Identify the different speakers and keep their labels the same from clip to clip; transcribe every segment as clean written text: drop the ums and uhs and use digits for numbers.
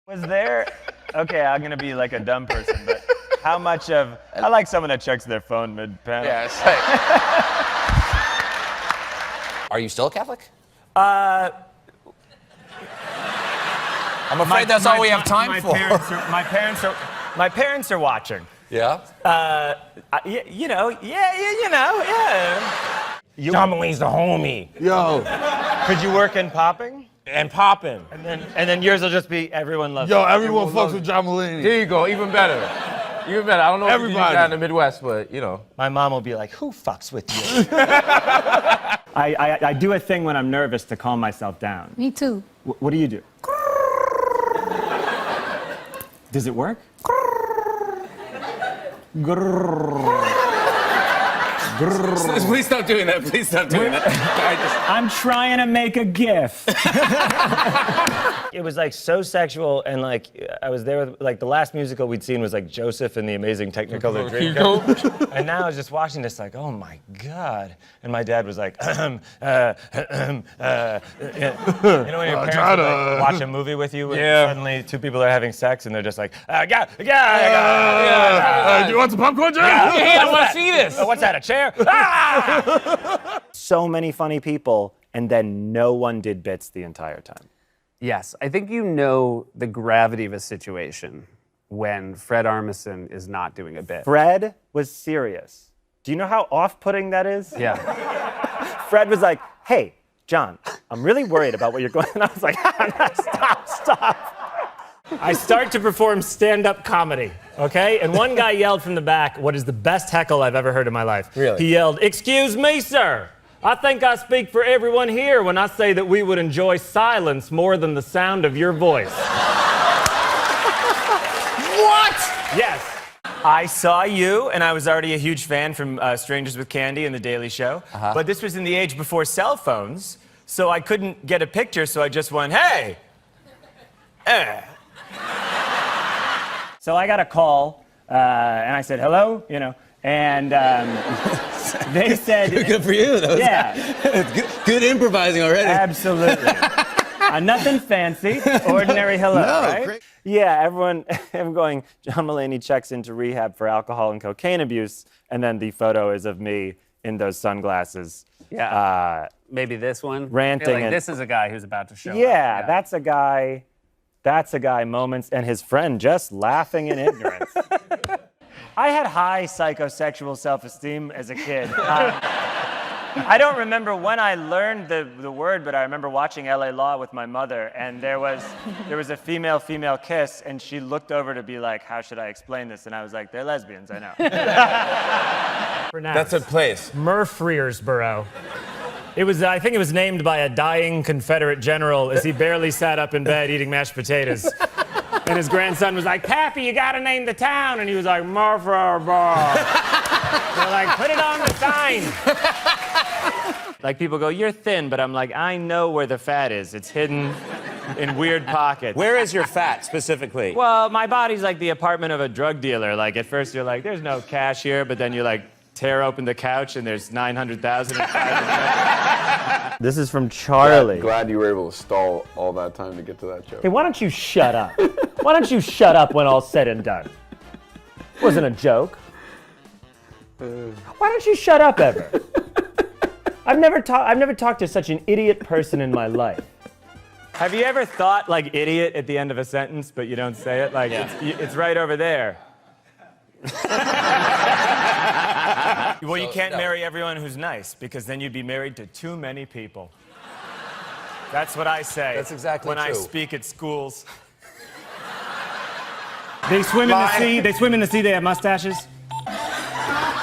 Speaker 1: Was there, okay, I'm gonna be like a dumb person, but how much of, I like someone that checks their phone mid-panel.
Speaker 2: Yeah, it's like... Are you still a Catholic? I'm afraid that's all we have time for.
Speaker 1: My parents are watching.
Speaker 2: Yeah?
Speaker 1: You know.
Speaker 3: John Mulaney's the homie.
Speaker 4: Yo.
Speaker 1: Could you work in popping?
Speaker 3: And popping.
Speaker 1: And then yours will just be everyone loves
Speaker 4: Yo,
Speaker 1: you.
Speaker 4: everyone fucks with John Mulaney.
Speaker 3: There you go, even better. Even better. I don't know if you do
Speaker 4: Everybody.
Speaker 3: that in the Midwest, but you know.
Speaker 1: My mom will be like, who fucks with you? I do a thing when I'm nervous to calm myself down.
Speaker 5: Me too.
Speaker 1: What do you do? Does it work?
Speaker 3: Please stop doing that. Please stop doing that.
Speaker 1: I'm trying to make a GIF. It was like so sexual, and like I was there with like the last musical we'd seen was like Joseph and the Amazing Technicolor Dreamcoat. And now I was just watching this like, oh my God. And my dad was like, you know when your parents would, like, watch a movie with you and suddenly two people are having sex and they're just like,
Speaker 4: Do you want some popcorn, Jim?
Speaker 3: I want to see this.
Speaker 1: what's that, a chair? Ah! So many funny people, and then no one did bits the entire time.
Speaker 6: Yes, I think you know the gravity of a situation when Fred Armisen is not doing a bit.
Speaker 1: Fred was serious. Do you know how off-putting that is?
Speaker 6: Yeah.
Speaker 1: Fred was like, hey, John, I'm really worried about what you're going. And I was like, stop. I start to perform stand-up comedy, okay? And one guy yelled from the back, what is the best heckle I've ever heard in my life.
Speaker 3: Really?
Speaker 1: He yelled, excuse me, sir. I think I speak for everyone here when I say that we would enjoy silence more than the sound of your voice.
Speaker 3: What?
Speaker 1: Yes. I saw you, and I was already a huge fan from Strangers with Candy and The Daily Show. But this was in the age before cell phones, so I couldn't get a picture, so I just went, hey. So I got a call, and I said, hello, you know, and they said...
Speaker 7: Good for you. That was good improvising already.
Speaker 1: Absolutely. Nothing fancy, ordinary hello, right?
Speaker 7: Great.
Speaker 1: Yeah, everyone going, John Mulaney checks into rehab for alcohol and cocaine abuse, and then the photo is of me in those sunglasses.
Speaker 6: Yeah. Maybe this one.
Speaker 1: Ranting
Speaker 6: I feel like
Speaker 1: and-
Speaker 6: this is a guy who's about to show up.
Speaker 1: Yeah, that's a guy, moments, and his friend just laughing in ignorance. I had high psychosexual self-esteem as a kid. I don't remember when I learned the word, but I remember watching LA Law with my mother, and there was a female-female kiss, and she looked over to be like, how should I explain this? And I was like, they're lesbians, I know.
Speaker 3: That's a place.
Speaker 1: Murfreesboro. I think it was named by a dying Confederate general as he barely sat up in bed eating mashed potatoes. And his grandson was like, Pappy, you gotta name the town. And he was like, Murfreesboro. They're like, put it on the sign. Like, people go, you're thin, but I'm like, I know where the fat is. It's hidden in weird pockets.
Speaker 7: Where is your fat specifically?
Speaker 1: Well, my body's like the apartment of a drug dealer. Like, at first you're like, there's no cash here, but then you like tear open the couch and there's 900,000. This is from Charlie.
Speaker 8: Glad you were able to stall all that time to get to that joke.
Speaker 1: Hey, why don't you shut up? Why don't you shut up when all's said and done? It wasn't a joke. Why don't you shut up ever? I've never talked to such an idiot person in my life. Have you ever thought like idiot at the end of a sentence, but you don't say it? Like, it's right over there. Well, you can't marry everyone who's nice, because then you'd be married to too many people. That's what I say.
Speaker 2: That's exactly
Speaker 1: when
Speaker 2: true.
Speaker 1: I speak at schools. They swim in the sea. They swim in the sea. They have mustaches.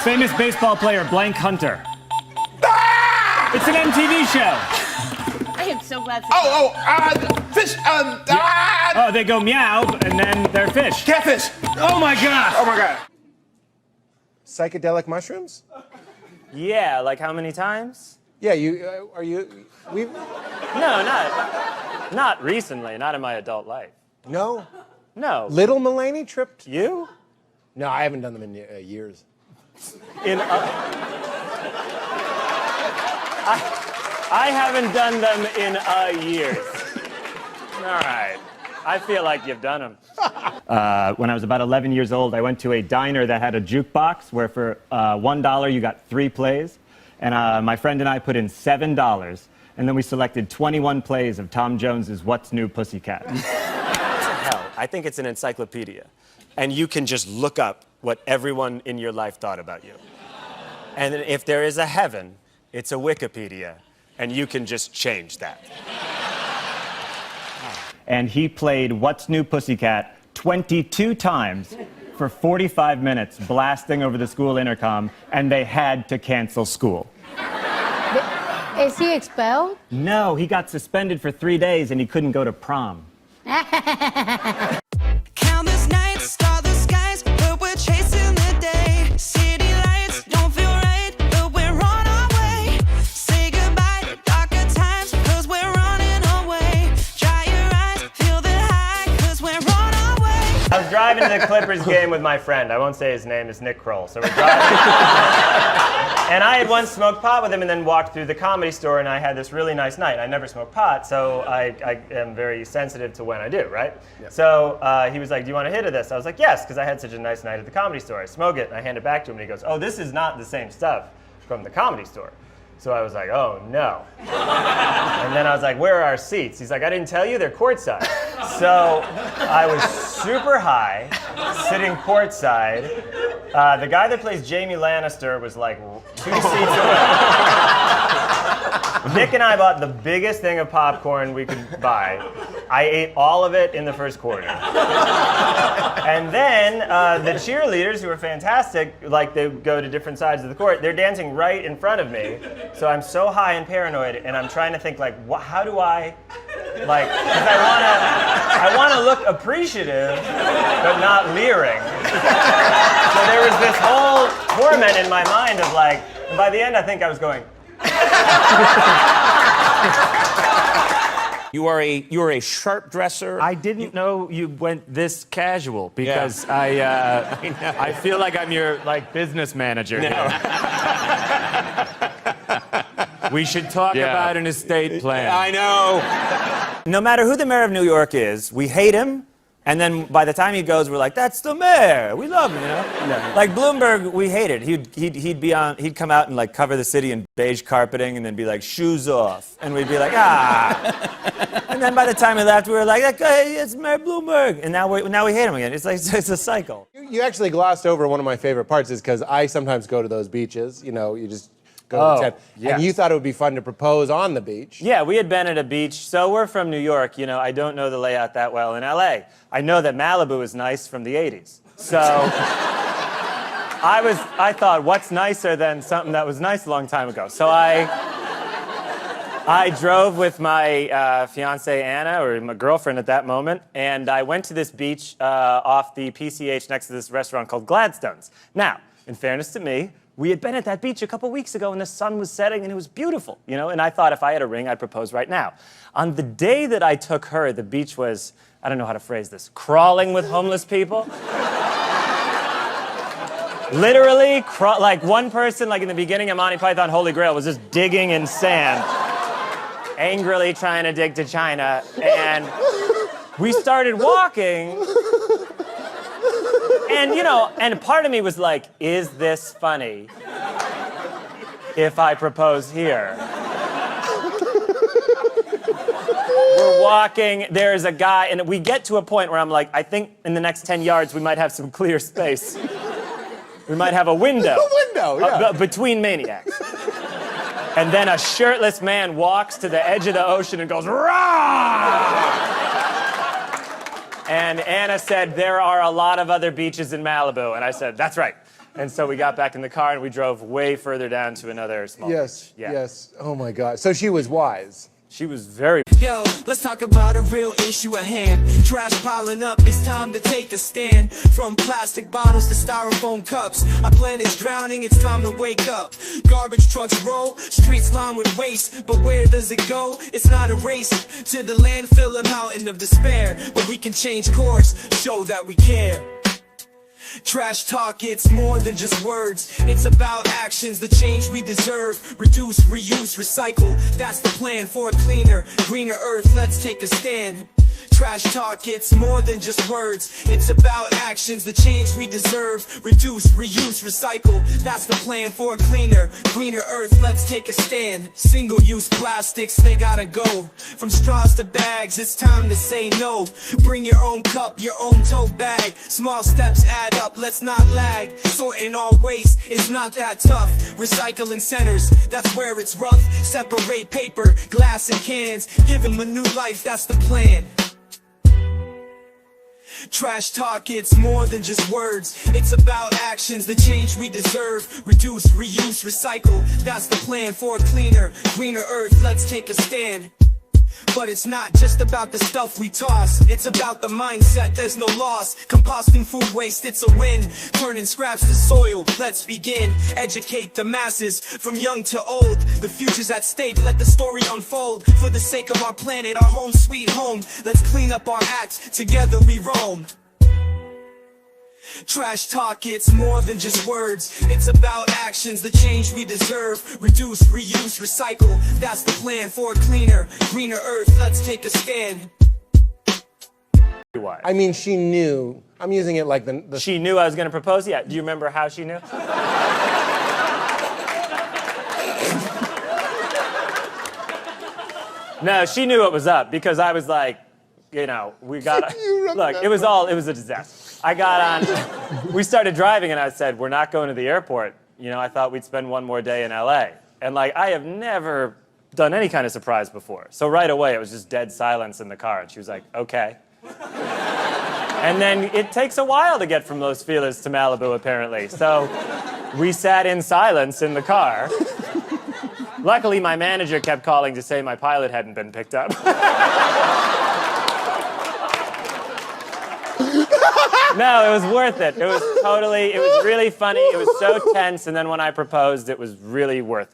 Speaker 1: Famous baseball player Blank Hunter. It's an MTV show.
Speaker 5: I am so glad.
Speaker 4: Fish.
Speaker 1: Oh, they go meow, and then they're fish.
Speaker 4: Catfish.
Speaker 1: Oh my God.
Speaker 4: Oh my God.
Speaker 3: Psychedelic mushrooms?
Speaker 1: Yeah, like how many times?
Speaker 3: Yeah, we've...
Speaker 1: No, not recently. Not in my adult life.
Speaker 3: No?
Speaker 1: No.
Speaker 3: Little Mulaney tripped?
Speaker 1: You?
Speaker 3: No, I haven't done them in years.
Speaker 1: I haven't done them in years. All right. I feel like you've done them. When I was about 11 years old, I went to a diner that had a jukebox where for $1 you got 3 plays. And my friend and I put in $7. And then we selected 21 plays of Tom Jones's What's New Pussycat. Hell, I think it's an encyclopedia. And you can just look up what everyone in your life thought about you. And if there is a heaven, it's a Wikipedia. And you can just change that. And he played What's New Pussycat 22 times for 45 minutes, blasting over the school intercom, and they had to cancel school.
Speaker 9: Is he expelled?
Speaker 1: No, he got suspended for 3 days and he couldn't go to prom.
Speaker 10: Countless nights, starless skies, but we're chasing the day. City lights don't feel right, but we're on our way. Say goodbye to darker times, cause we're running away. Dry your eyes, feel the high, cause we're on our way.
Speaker 1: I was driving to the Clippers game with my friend. I won't say his name, it's Nick Kroll. So we're driving. And I had once smoked pot with him and then walked through the Comedy Store, and I had this really nice night. I never smoked pot, so I am very sensitive to when I do, right? Yep. So he was like, do you want a hit of this? I was like, yes, because I had such a nice night at the Comedy Store. I smoke it, and I hand it back to him, and he goes, oh, this is not the same stuff from the Comedy Store. So I was like, oh, no. And then I was like, where are our seats? He's like, I didn't tell you, they're courtside. So I was super high, sitting courtside. The guy that plays Jamie Lannister was like 2 seats away. Nick and I bought the biggest thing of popcorn we could buy. I ate all of it in the first quarter. And then the cheerleaders, who were fantastic, like they go to different sides of the court, they're dancing right in front of me. So I'm so high and paranoid, and I'm trying to think, like, how do I, like, because I want to look appreciative, but not leering. So there was this whole torment in my mind of like, and by the end I think I was going.
Speaker 2: You are a sharp dresser.
Speaker 1: I didn't know you went this casual because I feel like I'm your like business manager. No. We should talk about an estate plan.
Speaker 2: I know.
Speaker 1: No matter who the mayor of New York is, we hate him. And then by the time he goes, we're like, that's the mayor. We love him, you know? No. Like Bloomberg, we hated. He'd come out and like cover the city in beige carpeting and then be like, shoes off. And we'd be like, ah. And then by the time he left, we were like, hey, it's Mayor Bloomberg. And now we hate him again. It's like, it's a cycle.
Speaker 7: You actually glossed over one of my favorite parts is because I sometimes go to those beaches, you know, you just go to the tent.
Speaker 1: Yes.
Speaker 7: And you thought it would be fun to propose on the beach.
Speaker 1: Yeah, we had been at a beach. So we're from New York. You know, I don't know the layout that well in LA. I know that Malibu is nice from the 80s. So I thought, what's nicer than something that was nice a long time ago? So I drove with my fiance Anna, or my girlfriend at that moment, and I went to this beach off the PCH next to this restaurant called Gladstone's. Now, in fairness to me, we had been at that beach a couple weeks ago and the sun was setting and it was beautiful, you know? And I thought if I had a ring, I'd propose right now. On the day that I took her, the beach was, I don't know how to phrase this, crawling with homeless people. Literally, like one person, like in the beginning of Monty Python Holy Grail, was just digging in sand, angrily trying to dig to China. And we started walking. And, you know, and part of me was like, is this funny if I propose here? We're walking, there's a guy, and we get to a point where I'm like, I think in the next 10 yards we might have some clear space. We might have a window.
Speaker 7: A window, yeah.
Speaker 1: Between maniacs. And then a shirtless man walks to the edge of the ocean and goes, rah! And Anna said, there are a lot of other beaches in Malibu. And I said, that's right. And so we got back in the car and we drove way further down to another small beach. Yeah.
Speaker 7: Yes. Oh my God. So she was wise.
Speaker 1: She was very...
Speaker 10: Yo, let's talk about a real issue at hand. Trash piling up, it's time to take a stand. From plastic bottles to styrofoam cups, our planet's drowning, it's time to wake up. Garbage trucks roll, streets lined with waste, but where does it go? It's not a race to the landfill, a mountain of despair. But we can change course, show that we care. Trash talk, it's more than just words. It's about actions, the change we deserve. Reduce, reuse, recycle. That's the plan for a cleaner, greener earth. Let's take a stand. Trash talk, it's more than just words. It's about actions, the change we deserve. Reduce, reuse, recycle. That's the plan for a cleaner, greener earth. Let's take a stand. Single-use plastics, they gotta go. From straws to bags, it's time to say no. Bring your own cup, your own tote bag. Small steps add up, let's not lag. Sorting all waste is not that tough. Recycling centers, that's where it's rough. Separate paper, glass and cans. Give them a new life, that's the plan. Trash talk, it's more than just words. It's about actions, the change we deserve. Reduce, reuse, recycle. That's the plan for a cleaner, greener earth. Let's take a stand. But it's not just about the stuff we toss. It's about the mindset, there's no loss. Composting food waste, it's a win. Turning scraps to soil, let's begin. Educate the masses, from young to old. The future's at stake, let the story unfold. For the sake of our planet, our home sweet home. Let's clean up our acts, together we roam. Trash talk, it's more than just words. It's about actions, the change we deserve. Reduce, reuse, recycle. That's the plan for a cleaner, greener earth. Let's take a stand.
Speaker 7: I mean, she knew. I'm using it like the
Speaker 1: She knew I was going to propose? Yeah. Do you remember how she knew? No, she knew what was up because I was like, you know, we got look, it was a disaster. I got on, we started driving and I said, we're not going to the airport. You know, I thought we'd spend one more day in LA. And like, I have never done any kind of surprise before. So right away, it was just dead silence in the car. And she was like, okay. And then it takes a while to get from Los Feliz to Malibu, apparently. So we sat in silence in the car. Luckily, my manager kept calling to say my pilot hadn't been picked up. No, it was worth it. It was really funny. It was so tense. And then when I proposed, it was really worth it.